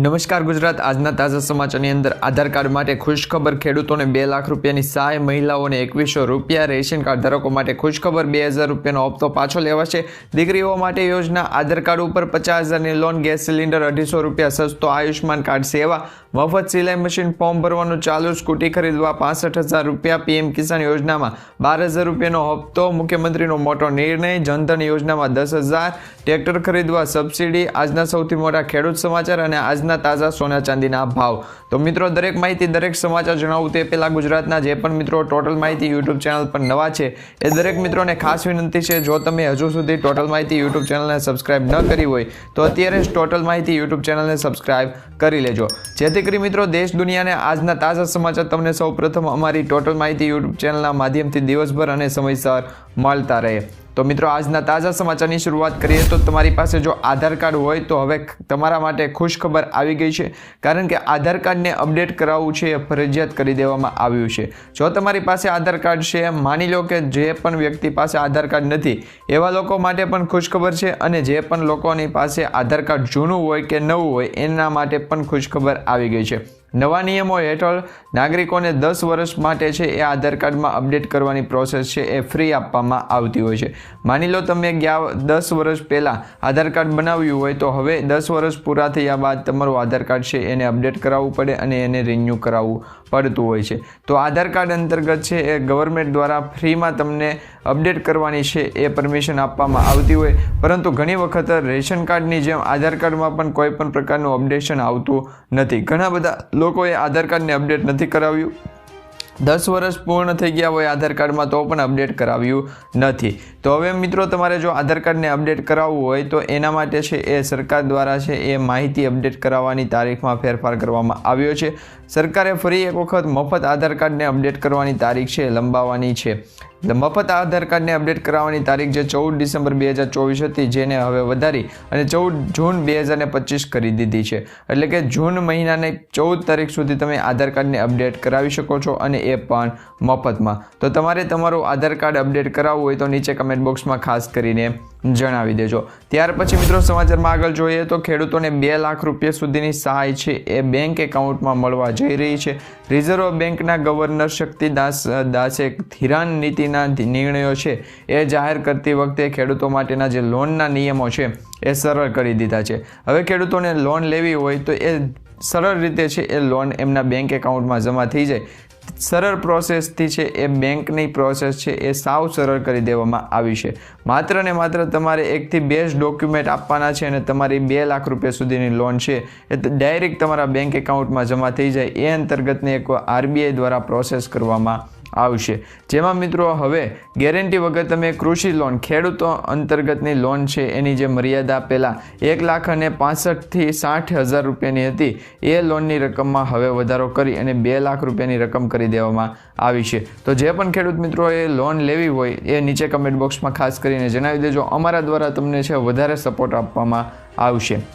નમસ્કાર ગુજરાત આજના તાજા સમાચારની અંદર આધાર કાર્ડ માટે ખુશખબર ખેડૂતોને 2 લાખ રૂપિયાની સહાય મહિલાઓને 2100 રૂપિયા રેશન કાર્ડ ધારકો માટે ખુશખબર 2000 રૂપિયાનો હપ્તો પાછો લેવાશે દીકરીઓ માટે યોજના આધાર કાર્ડ ઉપર 50000ની લોન ગેસ સિલિન્ડર 250 રૂપિયા સસ્તો આયુષ્માન કાર્ડ સેવા મફત સિલાઈ મશીન ફોર્મ ભરવાનું ચાલુ સ્કૂટી ખરીદવા 65000 રૂપિયા પીએમ કિસાન યોજનામાં 12000 રૂપિયાનો હપ્તો મુખ્યમંત્રીનો મોટો નિર્ણય જનધન યોજનામાં 10000 ટ્રેક્ટર ખરીદવા સબસિડી આજના સૌથી મોટા ખેડૂત સમાચાર અને આજના તાજા સોના ચાંદીના ભાવ તો મિત્રો દરેક માહિતી દરેક સમાચાર જણાવું તે પહેલા ગુજરાતના જે પણ મિત્રો ટોટલ માહિતી યુટ્યુબ ચેનલ પર નવા છે એ દરેક મિત્રોને ખાસ વિનંતી છે જો તમે હજુ સુધી ટોટલ માહિતી યુટ્યુબ ચેનલને સબસ્ક્રાઇબ ન કરી હોય તો અત્યારે જ ટોટલ માહિતી યુટ્યુબ ચેનલને સબસ્ક્રાઇબ કરી લેજો જેથી કરી મિત્રો દેશ દુનિયાને આજના તાજા સમાચાર તમને સૌપ્રથમ અમારી ટોટલ માહિતી યુટ્યુબ ચેનલના માધ્યમથી દિવસભર અને સમયસર મળતા રહે તો મિત્રો આજના તાજા સમાચારની શરૂઆત કરીએ તો તમારી પાસે જો આધાર કાર્ડ હોય તો હવે તમારા માટે ખુશખબર આવી ગઈ છે કારણ કે આધાર કાર્ડને અપડેટ કરાવવું છે એ ફરજિયાત કરી દેવામાં આવ્યું છે જો તમારી પાસે આધાર કાર્ડ છે માની લો કે જે પણ વ્યક્તિ પાસે આધાર કાર્ડ નથી એવા લોકો માટે પણ ખુશખબર છે અને જે પણ લોકોની પાસે આધાર કાર્ડ જૂનું હોય કે નવું હોય એના માટે પણ ખુશખબર આવી ગઈ છે નવા નિયમો હેઠળ નાગરિકોને 10 વર્ષ માટે છે એ આધાર કાર્ડમાં અપડેટ કરવાની પ્રોસેસ છે એ ફ્રી આપવામાં આવતી હોય છે માની લો તમે ગયા 10 વર્ષ પહેલાં આધાર કાર્ડ બનાવ્યું હોય તો હવે 10 વર્ષ પૂરા થયા બાદ તમારું આધાર કાર્ડ છે એને અપડેટ કરાવવું પડે અને એને રિન્યૂ કરાવવું પડતું હોય છે તો આધાર કાર્ડ અંતર્ગત છે એ ગવર્મેન્ટ દ્વારા ફ્રીમાં તમને અપડેટ કરવાની છે એ પરમિશન આપવામાં આવતી હોય પરંતુ ઘણી વખત રેશન કાર્ડની જેમ આધાર કાર્ડમાં પણ કોઈ પણ પ્રકારનું અપડેશન આવતું નથી ઘણા બધા લોકોએ આધાર કાર્ડને અપડેટ નથી કરાવ્યું 10 વર્ષ પૂર્ણ થઈ ગયા હોય આધાર કાર્ડમાં તો પણ અપડેટ કરાવ્યું નથી તો હવે મિત્રો તમારે જો આધાર કાર્ડને અપડેટ કરાવવું હોય તો એના માટે છે એ સરકાર દ્વારા છે એ માહિતી અપડેટ કરાવવાની તારીખમાં ફેરફાર કરવામાં આવ્યો છે સરકારે ફરી એક વખત મફત આધાર કાર્ડને અપડેટ કરવાની તારીખ છે લંબાવવાની છે મફત આધાર કાર્ડને અપડેટ કરાવવાની તારીખ જે 14 ડિસેમ્બર 2024 હતી જેને હવે વધારી અને 14 જૂન 2025 કરી દીધી છે એટલે કે જૂન મહિનાની 14 તારીખ સુધી તમે આધાર કાર્ડને અપડેટ કરાવી શકો છો અને એ પણ મફતમાં તો તમારે તમારું આધાર કાર્ડ અપડેટ કરાવવું હોય તો નીચે કમેન્ટ બોક્સમાં ખાસ કરીને જણાવી દેજો ત્યાર પછી મિત્રો સમાચારમાં આગળ જોઈએ તો ખેડૂતોને 2 લાખ રૂપિયા સુધીની સહાય છે એ બેંક એકાઉન્ટમાં મળવા જઈ રહી છે રિઝર્વ બેંકના ગવર્નર શક્તિદાસે ધિરાણ નીતિના નિર્ણયો છે એ જાહેર કરતી વખતે ખેડૂતો માટેના જે લોનના નિયમો છે એ સરળ કરી દીધા છે હવે ખેડૂતોને લોન લેવી હોય તો એ સરળ રીતે છે એ લોન એમના બેંક એકાઉન્ટમાં જમા થઈ જાય સરળ પ્રોસેસથી છે એ બેંકની પ્રોસેસ છે એ સાવ સરળ કરી દેવામાં આવી છે માત્ર ને માત્ર તમારે 1 થી 2 જ ડોક્યુમેન્ટ આપવાના છે અને તમારી 2 લાખ રૂપિયા સુધીની લોન છે એ ડાયરેક્ટ તમારા બેંક એકાઉન્ટમાં જમા થઈ જાય એ અંતર્ગતની એક આરબીઆઈ દ્વારા પ્રોસેસ કરવામાં આવશે જેમાં મિત્રો હવે ગેરંટી વગર તમે કૃષિ લોન ખેડૂતો અંતર્ગતની લોન છે એની જે મર્યાદા પહેલાં 1,65,000 થી 60,000 રૂપિયાની હતી એ લોનની રકમમાં હવે વધારો કરી અને 2 લાખ રૂપિયાની રકમ કરી દેવામાં આવી છે તો જે પણ ખેડૂત મિત્રોએ લોન લેવી હોય એ નીચે કમેન્ટ બોક્સમાં ખાસ કરીને જણાવી દેજો અમારા દ્વારા તમને છે વધારે સપોર્ટ આપવામાં આવશે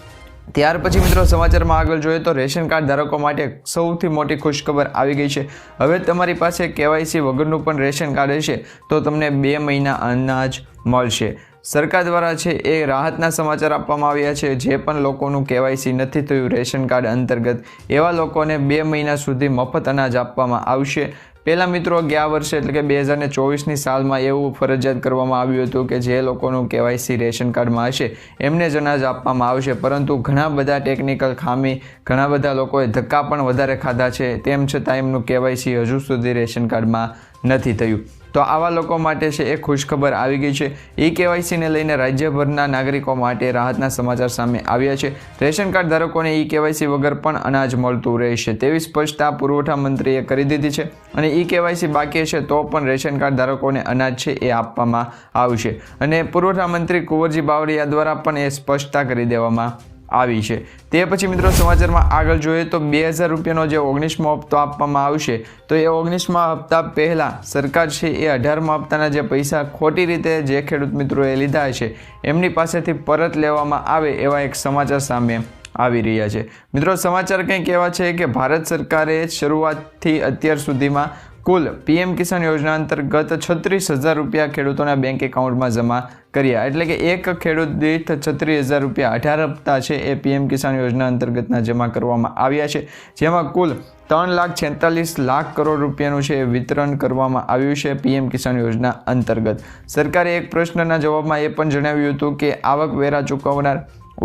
ત્યાર પછી મિત્રો સમાચારમાં આગળ જોઈએ તો રેશન કાર્ડ ધારકો માટે સૌથી મોટી ખુશખબર આવી ગઈ છે હવે તમારી પાસે કેવાયસી વગરનું પણ રેશન કાર્ડ હશે તો તમને 2 મહિના અનાજ મળશે સરકાર દ્વારા છે એ રાહતના સમાચાર આપવામાં આવ્યા છે જે પણ લોકોનું કેવાયસી નથી થયું રેશન કાર્ડ અંતર્ગત એવા લોકોને 2 મહિના સુધી મફત અનાજ આપવામાં આવશે પહેલાં મિત્રો ગયા વર્ષે એટલે કે 2024ની સાલમાં એવું ફરજિયાત કરવામાં આવ્યું હતું કે જે લોકોનું કેવાયસી રેશન કાર્ડમાં હશે એમને જ અનાજ આપવામાં આવશે પરંતુ ઘણા બધા ટેકનિકલ ખામી ઘણા બધા લોકોએ ધક્કા પણ વધારે ખાધા છે તેમ છતાં એમનું કેવાયસી હજુ સુધી રેશન કાર્ડમાં નથી થયું તો આવા લોકો માટે છે એ ખુશખબર આવી ગઈ છે ઈ કેવાયસીને લઈને રાજ્યભરના નાગરિકો માટે રાહતના સમાચાર સામે આવ્યા છે રેશન કાર્ડ ધારકોને ઈ કેવાયસી વગર પણ અનાજ મળતું રહેશે તેવી સ્પષ્ટતા પુરવઠા મંત્રીએ કરી દીધી છે અને ઈ કેવાયસી બાકી છે તો પણ રેશન કાર્ડ ધારકોને અનાજ છે એ આપવામાં આવશે અને પુરવઠા મંત્રી કુંવરજી બાવળિયા દ્વારા પણ એ સ્પષ્ટતા કરી દેવામાં આવી છે તે પછી મિત્રો સમાચારમાં આગળ જોઈએ તો 2000 રૂપિયાનો જે 19મો હપ્તો આપવામાં આવશે તો એ 19મા હપ્તા પહેલાં સરકાર છે એ 18મા હપ્તાના જે પૈસા ખોટી રીતે જે ખેડૂત મિત્રોએ લીધા છે એમની પાસેથી પરત લેવામાં આવે એવા એક સમાચાર સામે આવી રહ્યા છે મિત્રો સમાચાર કંઈક એવા છે કે ભારત સરકારે શરૂઆતથી અત્યાર સુધીમાં કુલ પીએમ કિસાન યોજના અંતર્ગત 36,000 રૂપિયા ખેડૂતોના બેંક એકાઉન્ટમાં જમા કર્યા. એટલે કે એક ખેડૂત દીઠ 36,000 રૂપિયા 18 હપ્તા છે એ પીએમ કિસાન યોજના અંતર્ગતના જમા કરવામાં આવ્યા છે, જેમાં કુલ 3,46,00,000 કરોડ રૂપિયાનું છે વિતરણ કરવામાં આવ્યું છે પીએમ કિસાન યોજના અંતર્ગત. સરકારે એક પ્રશ્નના જવાબમાં એ પણ જણાવ્યું હતું કે આવકવેરા ચૂકવનાર,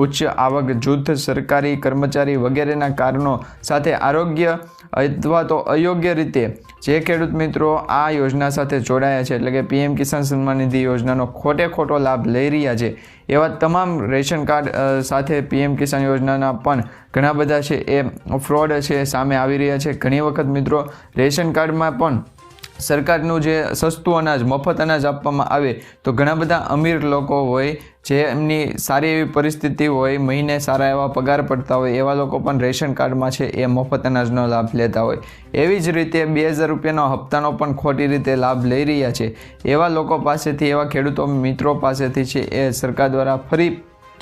ઉચ્ચ આવક જૂથ, સરકારી કર્મચારી વગેરેના કારણો સાથે આરોગ્ય અથવા તો અયોગ્ય રીતે જે ખેડૂત મિત્રો આ યોજના સાથે જોડાયા છે, એટલે કે પીએમ કિસાન સન્માન નિધિ યોજનાનો ખોટો લાભ લઈ રહ્યા છે, એવા તમામ રેશન કાર્ડ સાથે પીએમ કિસાન યોજનાના પણ ઘણા બધા છે એ ફ્રોડ છે સામે આવી રહ્યા છે. ઘણી વખત મિત્રો રેશન કાર્ડમાં પણ સરકારનું જે સસ્તું અનાજ, મફત અનાજ આપવામાં આવે તો ઘણા બધા અમીર લોકો હોય, જેમની સારી એવી પરિસ્થિતિ હોય, મહિને સારા એવા પગાર પડતા હોય, એવા લોકો પણ રેશન કાર્ડમાં છે એ મફત અનાજનો લાભ લેતા હોય. એવી જ રીતે 2,000 રૂપિયાનો હપ્તાનો પણ ખોટી રીતે લાભ લઈ રહ્યા છે. એવા લોકો પાસેથી, એવા ખેડૂતો મિત્રો પાસેથી છે એ સરકાર દ્વારા ફરી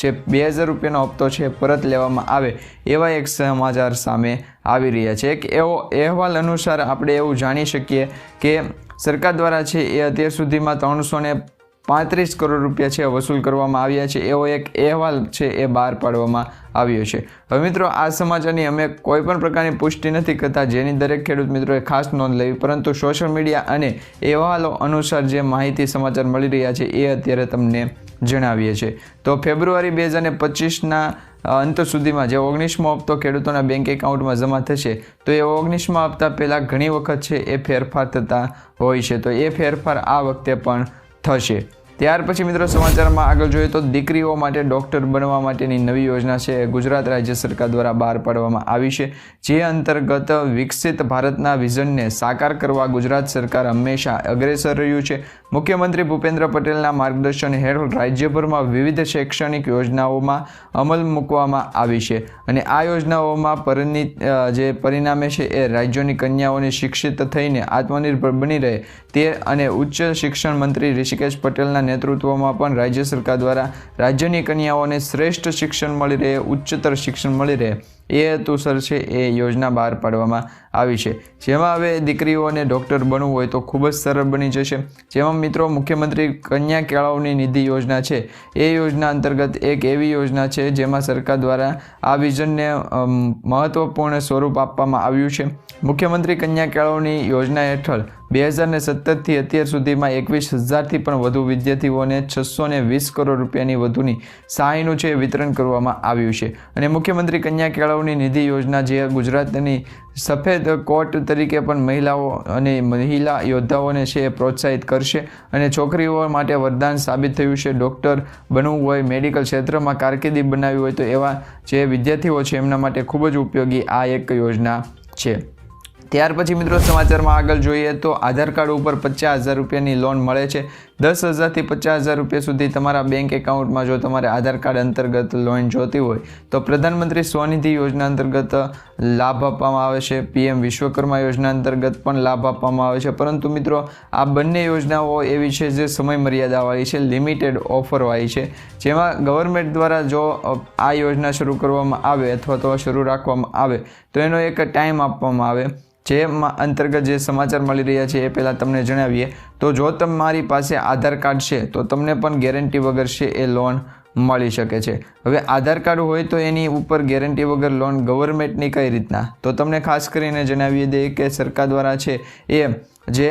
જે 2,000 રૂપિયાનો હપ્તો છે પરત લેવામાં આવે એવા એક સમાચાર સામે આવી રહ્યા છે. એક એવો અહેવાલ અનુસાર આપણે એવું જાણી શકીએ કે સરકાર દ્વારા છે એ અત્યાર સુધીમાં 335 કરોડ રૂપિયા છે વસૂલ કરવામાં આવ્યા છે, એવો એક અહેવાલ છે એ બહાર પાડવામાં આવ્યો છે. હવે મિત્રો, આ સમાચારની અમે કોઈ પણ પ્રકારની પુષ્ટિ નથી કરતા, જેની દરેક ખેડૂત મિત્રોએ ખાસ નોંધ લેવી, પરંતુ સોશિયલ મીડિયા અને અહેવાલો અનુસાર જે માહિતી સમાચાર મળી રહ્યા છે એ અત્યારે તમને જણાવીએ છીએ. તો ફેબ્રુઆરી 2025ના અંત સુધીમાં જે 19મો હપ્તો ખેડૂતોના બેંક એકાઉન્ટમાં જમા થશે, તો એ 19મા હપ્તા પહેલાં ઘણી વખત છે એ ફેરફાર થતા હોય છે, તો એ ફેરફાર આ વખતે પણ થશે. ત્યાર પછી મિત્રો સમાચારમાં આગળ જોઈએ તો દીકરીઓ માટે ડૉક્ટર બનવા માટેની નવી યોજના છે ગુજરાત રાજ્ય સરકાર દ્વારા બહાર પાડવામાં આવી છે, જે અંતર્ગત વિકસિત ભારતના વિઝનને સાકાર કરવા ગુજરાત સરકાર હંમેશા અગ્રેસર રહ્યું છે. મુખ્યમંત્રી ભૂપેન્દ્ર પટેલના માર્ગદર્શન હેઠળ રાજ્યભરમાં વિવિધ શૈક્ષણિક યોજનાઓમાં અમલ મૂકવામાં આવી છે, અને આ યોજનાઓમાં પરિણામે છે એ રાજ્યોની કન્યાઓને શિક્ષિત થઈને આત્મનિર્ભર બની રહે તે અને ઉચ્ચ શિક્ષણ મંત્રી ઋષિકેશ પટેલના નેતૃત્વમાં પણ રાજ્ય સરકાર દ્વારા રાજ્યની કન્યાઓને શ્રેષ્ઠ શિક્ષણ મળી રહે, ઉચ્ચતર શિક્ષણ મળી રહે એ હેતુસર છે એ યોજના બહાર પાડવામાં આવી છે, જેમાં હવે દીકરીઓને ડૉક્ટર બનવું હોય તો ખૂબ જ સરળ બની જશે. જેમાં મિત્રો મુખ્યમંત્રી કન્યા કેળવણી નિધિ યોજના છે એ યોજના અંતર્ગત એક એવી યોજના છે જેમાં સરકાર દ્વારા આ વિઝનને મહત્વપૂર્ણ સ્વરૂપ આપવામાં આવ્યું છે. મુખ્યમંત્રી કન્યા કેળવણી યોજના હેઠળ 2017થી અત્યાર સુધીમાં 21,000થી પણ વધુ વિદ્યાર્થીઓને 620 કરોડ રૂપિયાની વધુની સહાયનું છે વિતરણ કરવામાં આવ્યું છે. અને મુખ્યમંત્રી કન્યા કેળવણી નિધિ યોજના જે ગુજરાતની સફેદ કોટ તરીકે પણ મહિલાઓ અને મહિલા યોદ્ધાઓને છે એ પ્રોત્સાહિત કરશે, અને છોકરીઓ માટે વરદાન સાબિત થયું છે. ડૉક્ટર બનવું હોય, મેડિકલ ક્ષેત્રમાં કારકિર્દી બનાવવી હોય તો એવા જે વિદ્યાર્થીઓ છે એમના માટે ખૂબ જ ઉપયોગી આ એક યોજના છે. ત્યાર પછી મિત્રો સમાચારમાં આગળ જોઈએ તો આધાર કાર્ડ ઉપર 50,000 રૂપિયાની લોન મળે છે. 10,000થી 50,000 રૂપિયા સુધી તમારા બેંક એકાઉન્ટમાં જો તમારે આધાર કાર્ડ અંતર્ગત લોન જોતી હોય તો પ્રધાનમંત્રી સ્વનિધિ યોજના અંતર્ગત લાભ આપવામાં આવે છે. પીએમ વિશ્વકર્મા યોજના અંતર્ગત પણ લાભ આપવામાં આવે છે. પરંતુ મિત્રો આ બંને યોજનાઓ એવી છે જે સમય મર્યાદાવાળી છે, લિમિટેડ ઓફરવાળી છે, જેમાં ગવર્મેન્ટ દ્વારા જો આ યોજના શરૂ કરવામાં આવે અથવા તો શરૂ રાખવામાં આવે તો એનો એક ટાઈમ આપવામાં આવે, જે અંતર્ગત જે સમાચાર મળી રહ્યા છે એ પહેલાં તમને જણાવીએ તો જો તમારી પાસે આધાર કાર્ડ છે તો તમને પણ ગેરંટી વગર છે એ લોન મળી શકે છે. હવે આધાર કાર્ડ હોય તો એની ઉપર ગેરંટી વગર લોન ગવર્મેન્ટની કઈ રીતના, તો તમને ખાસ કરીને જણાવી દઈએ કે સરકાર દ્વારા છે એ જે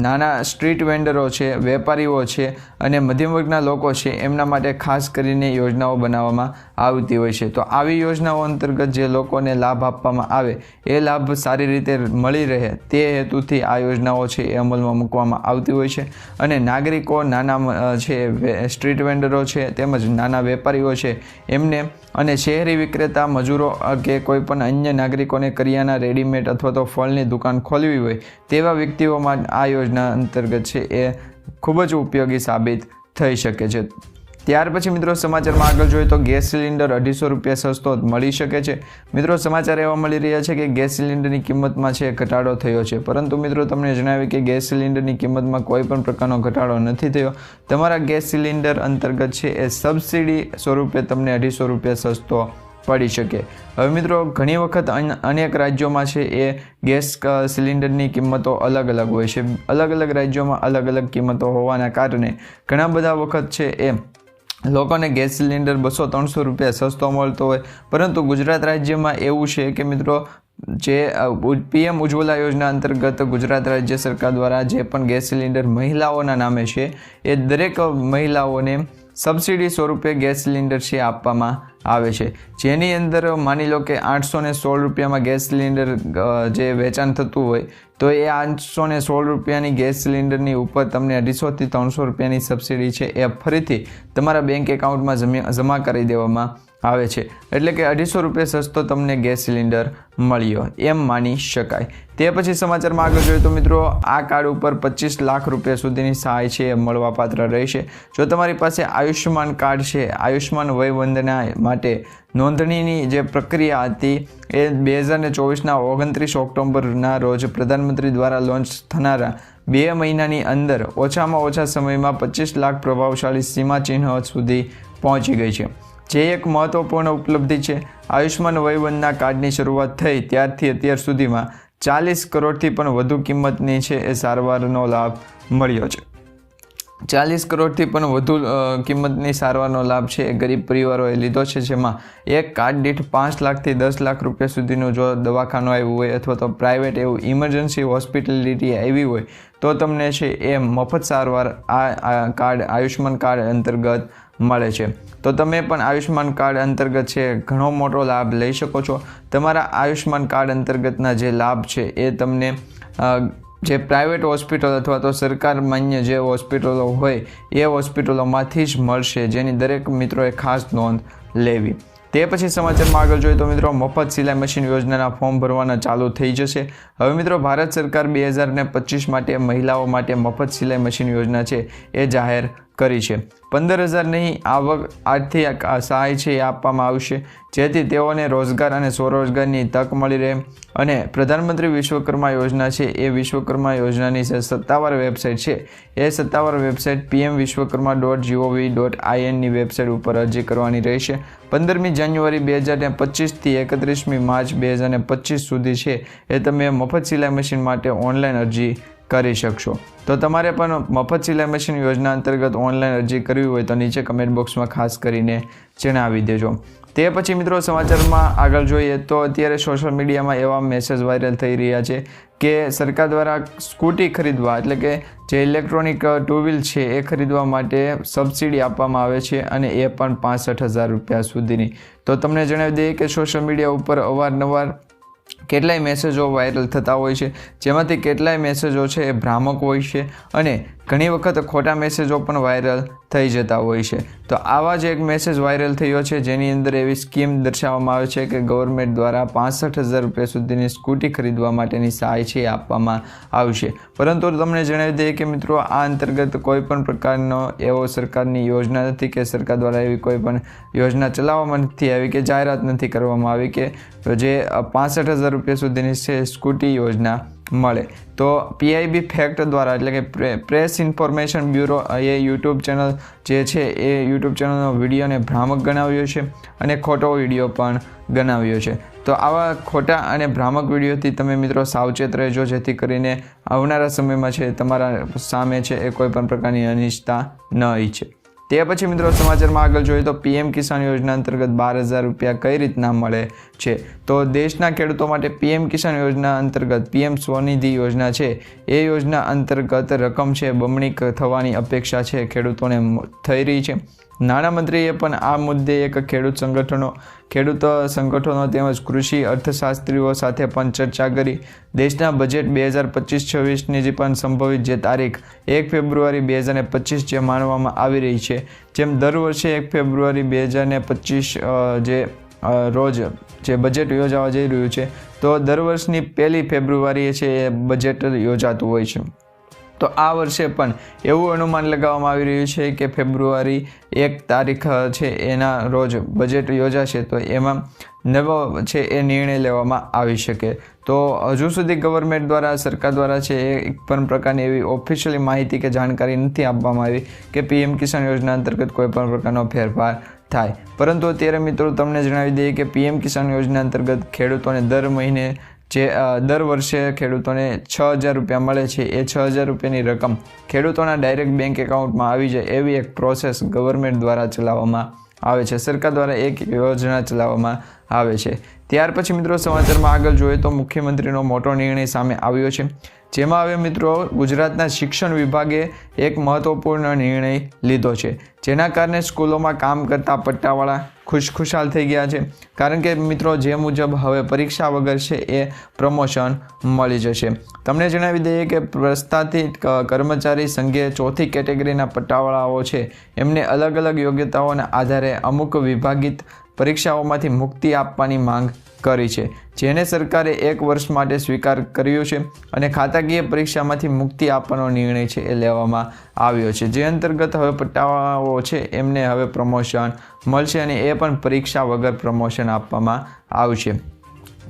નાના સ્ટ્રીટ વેન્ડરો છે, વેપારીઓ છે અને મધ્યમ વર્ગના લોકો છે એમના માટે ખાસ કરીને યોજનાઓ બનાવવામાં આવતી હોય છે. તો આવી યોજનાઓ અંતર્ગત જે લોકોને લાભ આપવામાં આવે એ લાભ સારી રીતે મળી રહે તે હેતુથી આ યોજનાઓ છે એ અમલમાં મૂકવામાં આવતી હોય છે. અને નાગરિકો, નાના છે સ્ટ્રીટ વેન્ડરો છે તેમજ નાના વેપારીઓ છે એમને, અને શહેરી વિક્રેતા, મજૂરો કે કોઈ પણ અન્ય નાગરિકોને કરિયાના, રેડીમેડ અથવા તો ફળની દુકાન ખોલવી હોય તેવા વ્યક્તિઓમાં આ યોજના અંતર્ગત છે એ ખૂબ જ ઉપયોગી સાબિત થઈ શકે છે. ત્યાર પછી મિત્રો સમાચારમાં આગળ જોઈએ તો ગેસ સિલિન્ડર 250 રૂપિયા સસ્તો મળી શકે છે. મિત્રો સમાચાર એવા મળી રહ્યા છે કે ગેસ સિલિન્ડરની કિંમતમાં છે ઘટાડો થયો છે, પરંતુ મિત્રો તમને જણાવી કે ગેસ સિલિન્ડરની કિંમતમાં કોઈ પણ પ્રકારનો ઘટાડો નથી થયો. તમારા ગેસ સિલિન્ડર અંતર્ગત છે એ સબસિડી સ્વરૂપે તમને 250 રૂપિયા સસ્તો પડી શકે। હવે મિત્રો ઘણી વખત અનેક રાજ્યોમાં છે એ ગેસ સિલિન્ડરની કિંમતો અલગ અલગ હોય છે। અલગ અલગ રાજ્યોમાં અલગ અલગ કિંમતો હોવાના કારણે ઘણા બધા વખત છે એ લોકોને ગેસ સિલિન્ડર 200-300 રૂપિયા સસ્તો મળતો હોય, પરંતુ ગુજરાત રાજ્યમાં એવું છે કે મિત્રો જે પીએમ ઉજ્જવલા યોજના અંતર્ગત ગુજરાત રાજ્ય સરકાર દ્વારા જે પણ ગેસ સિલિન્ડર મહિલાઓના નામે છે એ દરેક મહિલાઓને સબસિડી સ્વરૂપે ગેસ સિલિન્ડર છે આપવામાં આવે છે, જેની અંદર માની લો કે 816 રૂપિયામાં ગેસ સિલિન્ડર જે વેચાણ થતું હોય તો એ 816 રૂપિયાની ગેસ સિલિન્ડરની ઉપર તમને 250 થી 300 રૂપિયાની સબસિડી છે એ ફરીથી તમારા બેંક એકાઉન્ટમાં જમા કરી દેવામાં આવે છે। એટલે કે 250 રૂપિયા સસ્તો તમને ગેસ સિલિન્ડર મળ્યો એમ માની શકાય। તે પછી સમાચારમાં આગળ જોઈએ તો મિત્રો આ કાર્ડ ઉપર 25 લાખ રૂપિયા સુધીની સહાય છે એ મળવાપાત્ર રહેશે। જો તમારી પાસે આયુષ્યમાન કાર્ડ છે, આયુષ્યમાન વયવંદના માટે નોંધણીની જે પ્રક્રિયા હતી એ 2024ના 29 ઓક્ટોબરના રોજ પ્રધાનમંત્રી દ્વારા લોન્ચ થનારા 2 મહિનાની અંદર ઓછામાં ઓછા સમયમાં 25 લાખ પ્રભાવશાળી સીમાચિહ્ન સુધી પહોંચી ગઈ છે, જે એક મહત્વપૂર્ણ ઉપલબ્ધિ છે। આયુષ્યમાન વયવંદના કાર્ડની શરૂઆત થઈ ત્યારથી અત્યાર સુધીમાં 40 કરોડથી પણ વધુ કિંમતની છે એ સારવારનો લાભ મળ્યો છે। 40 કરોડથી પણ વધુ કિંમતની સારવારનો લાભ છે એ ગરીબ પરિવારોએ લીધો છે, જેમાં એક કાર્ડ દીઠ 5 લાખથી 10 લાખ રૂપિયા સુધીનું જો દવાખાનું આવ્યું હોય અથવા તો પ્રાઇવેટ એવું ઇમરજન્સી હોસ્પિટાલિટી આવી હોય તો તમને છે એ મફત સારવાર આ કાર્ડ આયુષ્યમાન કાર્ડ અંતર્ગત મળે છે। તો તમે પણ આયુષ્યમાન કાર્ડ અંતર્ગત છે ઘણો મોટો લાભ લઈ શકો છો। તમારા આયુષ્યમાન કાર્ડ અંતર્ગતના જે લાભ છે એ તમને જે પ્રાઇવેટ હોસ્પિટલ અથવા તો સરકાર માન્ય જે હોસ્પિટલો હોય એ હોસ્પિટલોમાંથી જ મળશે, જેની દરેક મિત્રોએ ખાસ નોંધ લેવી। તે પછી સમાચારમાં આગળ જોઈએ તો મિત્રો મફત સિલાઈ મશીન યોજનાના ફોર્મ ભરવાના ચાલુ થઈ જશે। હવે મિત્રો ભારત સરકાર 2025 માટે મહિલાઓ માટે મફત સિલાઈ મશીન યોજના છે એ જાહેર કરી છે। 15,000 નહીં આવક આર્થિક સહાય છે એ આપવામાં આવશે, જેથી તેઓને રોજગાર અને સ્વરોજગારની તક મળી રહે। અને પ્રધાનમંત્રી વિશ્વકર્મા યોજના છે એ વિશ્વકર્મા યોજનાની જે સત્તાવાર વેબસાઇટ છે એ સત્તાવાર વેબસાઇટ pmvishwakarma.gov.in ની વેબસાઇટ ઉપર અરજી કરવાની રહેશે। 15મી જાન્યુઆરી 2025 થી 31મી માર્ચ 2025 સુધી છે એ તમે મફત સિલાઈ મશીન માટે ઓનલાઈન અરજી કરી શકશો। તો તમારે પણ મફત સિલાઈ મશીન યોજના અંતર્ગત ઓનલાઈન અરજી કરવી હોય તો નીચે કમેન્ટ બોક્સમાં ખાસ કરીને જણાવી દેજો। તે પછી મિત્રો સમાચારમાં આગળ જોઈએ તો અત્યારે સોશિયલ મીડિયામાં એવા મેસેજ વાયરલ થઈ રહ્યા છે કે સરકાર દ્વારા સ્કૂટી ખરીદવા એટલે કે જે ઇલેક્ટ્રોનિક ટુ વ્હીલ છે એ ખરીદવા માટે સબસિડી આપવામાં આવે છે અને એ પણ 65,000 રૂપિયા સુધીની। તો તમને જણાવી દઈએ કે સોશિયલ મીડિયા ઉપર અવારનવાર કેટલાય મેસેજો વાયરલ થતા હોય છે, જેમાંથી કેટલાય મેસેજો છે એ ભ્રામક હોય છે અને ઘણી વખત ખોટા મેસેજો પણ વાયરલ થઈ જતા હોય છે। તો આવા જ એક મેસેજ વાયરલ થયો છે જેની અંદર એવી સ્કીમ દર્શાવવામાં આવે છે કે ગવર્મેન્ટ દ્વારા 65,000 રૂપિયા સુધીની સ્કૂટી ખરીદવા માટેની સહાય છે આપવામાં આવશે। પરંતુ તમને જણાવી દઈએ કે મિત્રો આ અંતર્ગત કોઈ પણ પ્રકારનો એવો સરકારની યોજના નથી કે સરકાર દ્વારા એવી કોઈ પણ યોજના ચલાવવામાં નથી આવી કે જાહેરાત નથી કરવામાં આવી કે જે 65,000 રૂપિયા સુધીની છે સ્કૂટી યોજના મળે। તો PIB ફેક્ટ દ્વારા એટલે કે પ્રેસ ઇન્ફોર્મેશન બ્યુરો એ યુટ્યુબ ચેનલ જે છે એ યુટ્યુબ ચેનલનો વિડીયોને ભ્રામક ગણાવ્યો છે અને ખોટો વિડીયો પણ ગણાવ્યો છે। તો આવા ખોટા અને ભ્રામક વિડીયોથી તમે મિત્રો સાવચેત રહેજો, જેથી કરીને આવનારા સમયમાં છે તમારા સામે છે એ કોઈ પણ પ્રકારની અનિષ્ટતા ન ઈચ્છે। તે પછી મિત્રો સમાચારમાં આગળ જોઈએ તો પીએમ કિસાન યોજના અંતર્ગત 12,000 રૂપિયા કઈ રીતના મળે છે। તો દેશના ખેડૂતો માટે પીએમ કિસાન યોજના અંતર્ગત પીએમ સ્વનિધિ યોજના છે એ યોજના અંતર્ગત રકમ છે બમણી થવાની અપેક્ષા છે ખેડૂતોને થઈ રહી છે। નાણામંત્રીએ પણ આ મુદ્દે એક ખેડૂત સંગઠનો તેમજ કૃષિ અર્થશાસ્ત્રીઓ સાથે પણ ચર્ચા કરી। દેશના બજેટ 2025-26ની જે પણ સંભવિત જે તારીખ 1 ફેબ્રુઆરી 2025 જે માનવામાં આવી રહી છે, જેમ દર વર્ષે 1 ફેબ્રુઆરી 2025 જે રોજ જે બજેટ યોજાવા જઈ રહ્યું છે તો દર વર્ષની 1 ફેબ્રુઆરીએ છે એ બજેટ યોજાતું હોય છે। તો આ વર્ષે પણ એવું અનુમાન લગાવવામાં આવી રહ્યું છે કે ફેબ્રુઆરી 1 તારીખ છે એના રોજ બજેટ યોજાશે, તો એમાં નવો છે એ નિર્ણય લેવામાં આવી શકે। તો હજુ સુધી ગવર્મેન્ટ દ્વારા સરકાર દ્વારા છે એ એક પણ પ્રકારની એવી ઓફિશિયલી માહિતી કે જાણકારી નથી આપવામાં આવી કે પીએમ કિસાન યોજના અંતર્ગત કોઈ પણ પ્રકારનો ફેરફાર થાય. પરંતુ અત્યારે મિત્રો તમને જણાવી દઈએ કે પીએમ કિસાન યોજના અંતર્ગત ખેડૂતોને દર વર્ષે ખેડૂતોને 6,000 રૂપિયા મળે છે. એ 6,000 રૂપિયાની રકમ ખેડૂતોના ડાયરેક્ટ બેંક એકાઉન્ટમાં આવી જાય એવી એક પ્રોસેસ ગવર્મેન્ટ દ્વારા ચલાવવામાં આવે છે. સરકાર દ્વારા એક યોજના ચલાવવામાં આવે છે. ત્યાર પછી મિત્રો સમાચારમાં આગળ જોઈએ તો મુખ્યમંત્રીનો મોટો નિર્ણય સામે આવ્યો છે. જેમાં હવે મિત્રો ગુજરાતના શિક્ષણ વિભાગે એક મહત્વપૂર્ણ નિર્ણય લીધો છે. જેના કારણે સ્કૂલોમાં કામ કરતા પટ્ટાવાળા ખુશખુશાલ થઈ ગયા છે. કારણ કે મિત્રો જે મુજબ હવે પરીક્ષા વગર છે એ પ્રમોશન મળી જશે. તમને જણાવી દઈએ કે પ્રસ્થાપિત કર્મચારી સંઘે ચોથી કેટેગરીના પટ્ટાવાળાઓ છે એમને અલગ અલગ યોગ્યતાઓના આધારે અમુક વિભાગિત પરીક્ષાઓમાંથી મુક્તિ આપવાની માંગ કરી છે. જેને સરકારે 1 વર્ષ માટે સ્વીકાર કર્યો છે અને ખાતાકીય પરીક્ષામાંથી મુક્તિ આપવાનો નિર્ણય છે એ લેવામાં આવ્યો છે. જે અંતર્ગત હવે પટ્ટાવાળાઓ છે એમને હવે પ્રમોશન મળશે અને એ પણ પરીક્ષા વગર પ્રમોશન આપવામાં આવશે.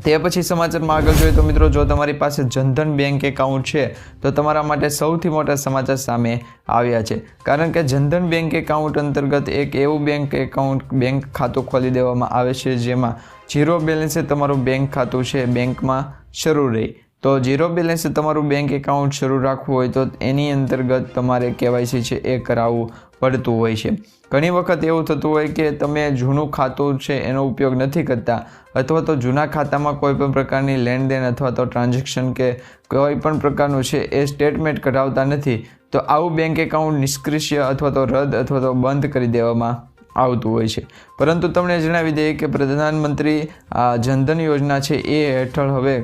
તે પછી સમાચારમાં આગળ જોઈએ તો મિત્રો જો તમારી પાસે જનધન બેંક એકાઉન્ટ છે તો તમારા માટે સૌથી મોટા સમાચાર સામે આવ્યા છે. કારણ કે જનધન બેંક એકાઉન્ટ અંતર્ગત એક એવું બેંક ખાતું ખોલી દેવામાં આવે છે જેમાં 0 બેલેન્સે તમારું બેંક ખાતું છે બેંકમાં શરૂ રહે. તો 0 બેલેન્સે તમારું બેંક એકાઉન્ટ શરૂ રાખવું હોય તો એની અંતર્ગત તમારે KYC છે એ કરાવવું પડતું હોય છે. ઘણી વખત એવું થતું હોય કે તમે જૂનું ખાતું છે એનો ઉપયોગ નથી કરતા અથવા તો જૂના ખાતામાં કોઈ પણ પ્રકારની લેણદેણ અથવા તો ટ્રાન્ઝેક્શન કે કોઈ પણ પ્રકારનું છે એ સ્ટેટમેન્ટ કઢાવતા નથી. તો આવું બેંક એકાઉન્ટ નિષ્ક્રિય અથવા તો રદ અથવા તો બંધ કરી દેવામાં આવતું હોય છે. પરંતુ તમને જણાવી દઈએ કે પ્રધાનમંત્રી જનધન યોજના છે એ હેઠળ હવે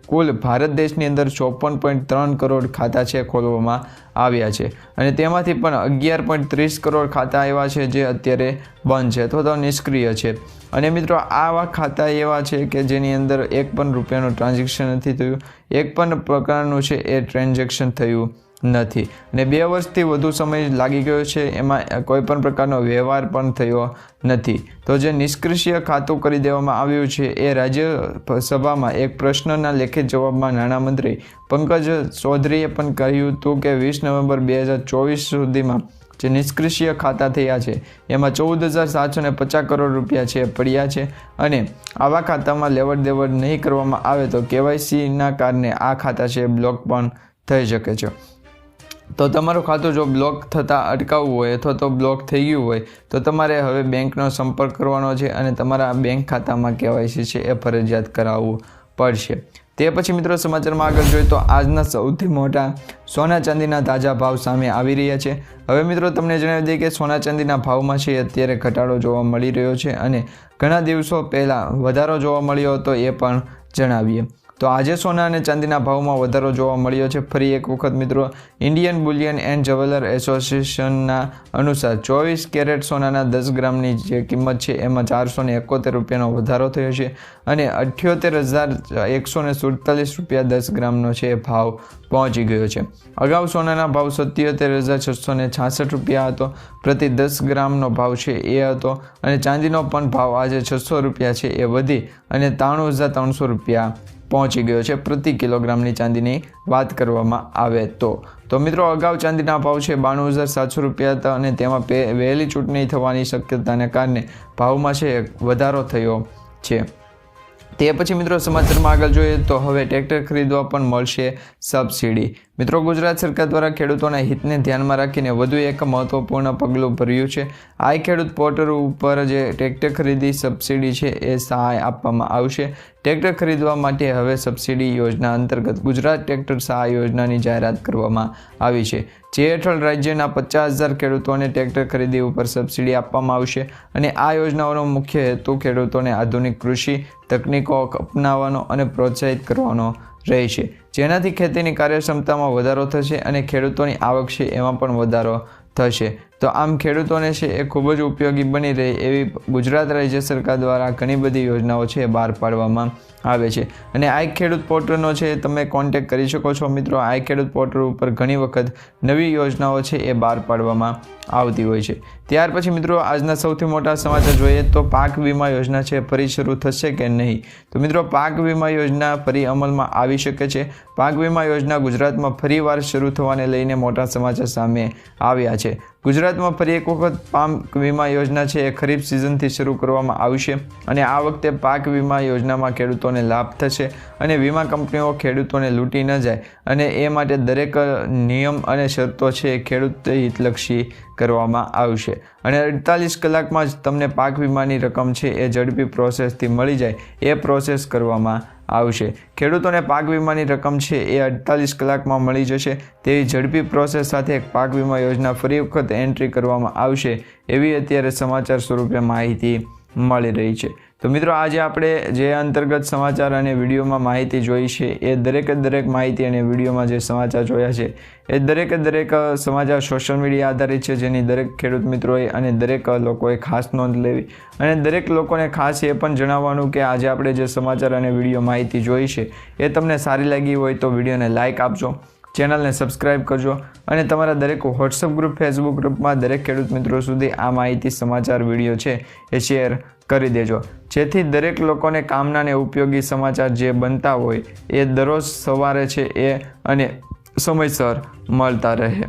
કુલ ભારત દેશની અંદર 54.3 કરોડ ખાતા છે ખોલવામાં આવ્યા છે અને તેમાંથી પણ 11.30 કરોડ ખાતા એવા છે જે અત્યારે બંધ છે અથવા તો નિષ્ક્રિય છે. અને મિત્રો આવા ખાતા એવા છે કે જેની અંદર 1 પણ રૂપિયાનું ટ્રાન્ઝેક્શન નથી થયું, 1 પણ પ્રકારનું છે એ ટ્રાન્ઝેક્શન થયું નથી અને 2 વર્ષથી વધુ સમય લાગી ગયો છે, એમાં કોઈ પણ પ્રકારનો વ્યવહાર પણ થયો નથી. તો જે નિષ્ક્રિય ખાતું કરી દેવામાં આવ્યું છે એ રાજ્યસભામાં એક પ્રશ્નના લેખિત જવાબમાં નાણામંત્રી પંકજ ચૌધરીએ પણ કહ્યું હતું કે 20 નવેમ્બર 2024 સુધીમાં જે નિષ્ક્રિય ખાતા થયા છે એમાં 14,750 કરોડ રૂપિયા છે પડ્યા છે અને આવા ખાતામાં લેવડ દેવડ નહીં કરવામાં આવે તો KYCના કારણે આ ખાતા છે બ્લોક પણ થઈ શકે છે. તો તમારું ખાતું જો બ્લોક થતાં અટકાવવું હોય અથવા તો બ્લોક થઈ ગયું હોય તો તમારે હવે બેંકનો સંપર્ક કરવાનો છે અને તમારા બેંક ખાતામાં KYC છે એ ફરજિયાત કરાવવું પડશે. તે પછી મિત્રો સમાચારમાં આગળ જોઈએ તો આજના સૌથી મોટા સોના ચાંદીના તાજા ભાવ સામે આવી રહ્યા છે. હવે મિત્રો તમને જણાવી દઈએ કે સોના ચાંદીના ભાવમાં છે અત્યારે ઘટાડો જોવા મળી રહ્યો છે અને ઘણા દિવસો પહેલાં વધારો જોવા મળ્યો હતો એ પણ જણાવીએ. તો આજે સોના અને ચાંદીના ભાવમાં વધારો જોવા મળ્યો છે. ફરી એક વખત મિત્રો ઇન્ડિયન બુલિયન એન્ડ જ્વેલર એસોસિએશનના અનુસાર 24 કેરેટ સોનાના 10 ગ્રામની જે કિંમત છે એમાં 471 રૂપિયાનો વધારો થયો છે અને 78,147 રૂપિયા 10 ગ્રામનો છે ભાવ પહોંચી ગયો છે. અગાઉ સોનાના ભાવ 77,666 રૂપિયા હતો પ્રતિ 10 ગ્રામનો ભાવ છે એ હતો અને ચાંદીનો પણ ભાવ આજે 600 રૂપિયા છે એ વધી અને 93,300 રૂપિયા પહોંચી ગયો છે પ્રતિ કિલોગ્રામની ચાંદીની વાત કરવામાં આવે તો મિત્રો અગાઉ ચાંદીના ભાવ છે 92,700 રૂપિયા હતા અને તેમાં વહેલી ચૂંટણી થવાની શક્યતાને કારણે ભાવમાં છે વધારો થયો છે. તે પછી મિત્રો સમાચારમાં આગળ જોઈએ તો હવે ટ્રેક્ટર ખરીદવા પણ મળશે સબસિડી. મિત્રો ગુજરાત સરકાર દ્વારા ખેડૂતોના હિતને ધ્યાનમાં રાખીને વધુ એક મહત્વપૂર્ણ પગલું ભર્યું છે. આઈ ખેડૂત પોર્ટલ ઉપર જે ટ્રેક્ટર ખરીદી સબસિડી છે એ સહાય આપવામાં આવશે. ટ્રેક્ટર ખરીદવા માટે હવે સબસિડી યોજના અંતર્ગત ગુજરાત ટ્રેક્ટર સહાય યોજનાની જાહેરાત કરવામાં આવી છે. જે હેઠળ રાજ્યના 50,000 ખેડૂતોને ટ્રેક્ટર ખરીદી ઉપર સબસિડી આપવામાં આવશે અને આ યોજનાઓનો મુખ્ય હેતુ ખેડૂતોને આધુનિક કૃષિ તકનીકો અપનાવવાનો અને પ્રોત્સાહિત કરવાનો રહેશે, જેનાથી ખેતીની કાર્યક્ષમતામાં વધારો થશે અને ખેડૂતોની આવક છે એમાં પણ વધારો થશે. તો આમ ખેડૂતોને છે એ ખૂબ જ ઉપયોગી બની રહે એવી ગુજરાત રાજ્ય સરકાર દ્વારા ઘણી બધી યોજનાઓ છે બહાર પાડવામાં આવે છે અને આઈ ખેડૂત પોર્ટલનો છે તમે કોન્ટેક્ટ કરી શકો છો. મિત્રો આઈ ખેડૂત પોર્ટલ ઉપર ઘણી વખત નવી યોજનાઓ છે એ બહાર પાડવામાં આવતી હોય છે. ત્યાર પછી મિત્રો આજના સૌથી મોટા સમાચાર જોઈએ તો પાક વીમા યોજના છે ફરી શરૂ થશે કે નહીં. તો મિત્રો પાક વીમા યોજના ફરી અમલમાં આવી શકે છે. પાક વીમા યોજના ગુજરાતમાં ફરીવાર શરૂ થવાને લઈને મોટા સમાચાર સામે આવ્યા છે. ગુજરાતમાં ફરી એક વખત પાક વીમા યોજના છે એ ખરીફ સિઝનથી શરૂ કરવામાં આવશે અને આ વખતે પાક વીમા યોજનામાં ખેડૂતોને લાભ થશે અને વીમા કંપનીઓ ખેડૂતોને લૂંટી ન જાય અને એ માટે દરેક નિયમ અને શરતો છે એ ખેડૂત હિતલક્ષી કરવામાં આવશે અને 48 કલાકમાં જ તમને પાક વીમાની રકમ છે એ ઝડપી પ્રોસેસથી મળી જાય એ પ્રોસેસ કરવામાં આવશે. ખેડૂતોને પાક વીમાની રકમ છે એ 48 કલાકમાં મળી જશે તેવી ઝડપી પ્રોસેસ સાથે પાક વીમા યોજના ફરી વખત એન્ટ્રી કરવામાં આવશે એવી અત્યારે સમાચાર સ્વરૂપે માહિતી મળી રહી છે. તો મિત્રો આજે આપણે જે અંતર્ગત સમાચાર અને વિડીયોમાં માહિતી જોઈ છે એ દરેક માહિતી અને વિડીયોમાં જે સમાચાર જોયા છે એ દરેક સમાચાર સોશિયલ મીડિયા આધારિત છે, જેની દરેક ખેડૂત મિત્રોએ અને દરેક લોકોએ ખાસ નોંધ લેવી અને દરેક લોકોને ખાસ એ પણ જણાવવાનું કે આજે આપણે જે સમાચાર અને વિડીયો માહિતી જોઈ છે એ તમને સારી લાગી હોય તો વિડીયોને લાઇક આપજો, ચેનલને સબસ્ક્રાઇબ કરજો અને તમારા દરેક વોટ્સઅપ ગ્રુપ, ફેસબુક ગ્રુપમાં દરેક ખેડૂત મિત્રો સુધી આ માહિતી સમાચાર વિડીયો છે એ શેર કરી દેજો, જેથી દરેક લોકોને કામના અને ઉપયોગી સમાચાર જે બનતા હોય એ દરરોજ સવારે છે એ અને સમયસર મળતા રહે.